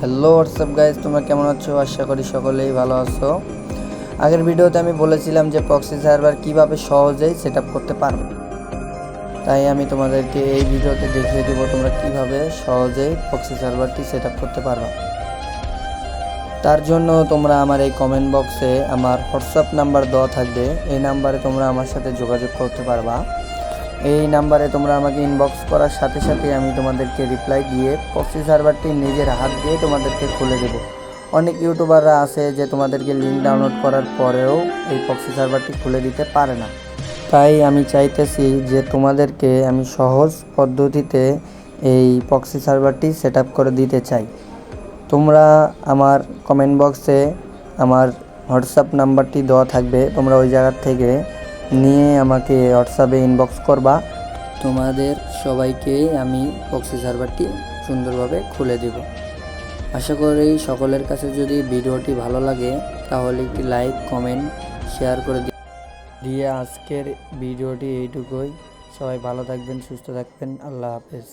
Hello WhatsApp guys, তোমরা কেমন আছো? আশা করি সকলেই ভালো আছো। আগের ভিডিওতে আমি বলেছিলাম যে প্রক্সি সার্ভার কিভাবে সহজেই সেট আপ করতে পারবে, তাই আমি তোমাদেরকে এই ভিডিওতে দেখিয়ে দেবো তোমরা কিভাবে সহজেই প্রক্সি সার্ভারটি সেট আপ করতে পারবে। তার জন্য তোমরা আমার এই কমেন্ট বক্সে আমার হোয়াটসঅ্যাপ নাম্বার দেওয়া থাকবে, এই নাম্বারে তোমরা আমার সাথে যোগাযোগ করতে পারবা। এই নাম্বারে তোমরা আমাকে ইনবক্স করার সাথে সাথে আমি তোমাদেরকে রিপ্লাই দিয়ে প্রক্সি সার্ভারটি নিজের হাত দিয়ে তোমাদেরকে খুলে দেব। অনেক ইউটিউবাররা আছে যে তোমাদেরকে লিঙ্ক ডাউনলোড করার পরেও এই প্রক্সি সার্ভারটি খুলে দিতে পারে না। তাই আমি চাইতেছি যে তোমাদেরকে আমি সহজ পদ্ধতিতে এই প্রক্সি সার্ভারটি সেট আপ করে দিতে চাই। তোমরা আমার কমেন্ট বক্সে আমার হোয়াটসঅ্যাপ নাম্বারটি দেওয়া থাকবে, তোমরা ওই জায়গা থেকে নিয়ে আমাকে হোয়াটসঅ্যাপে ইনবক্স করবা। তোমাদের সবাইকে আমি প্রক্সি সার্ভারটি সুন্দরভাবে খুলে দেব। আশা করি সকলের কাছে যদি ভিডিওটি ভালো লাগে তাহলে একটি লাইক, কমেন্ট, শেয়ার করে দিয়ে আজকের ভিডিওটি এইটুকুই। সবাই ভালো থাকবেন, সুস্থ থাকবেন। আল্লাহ হাফেজ।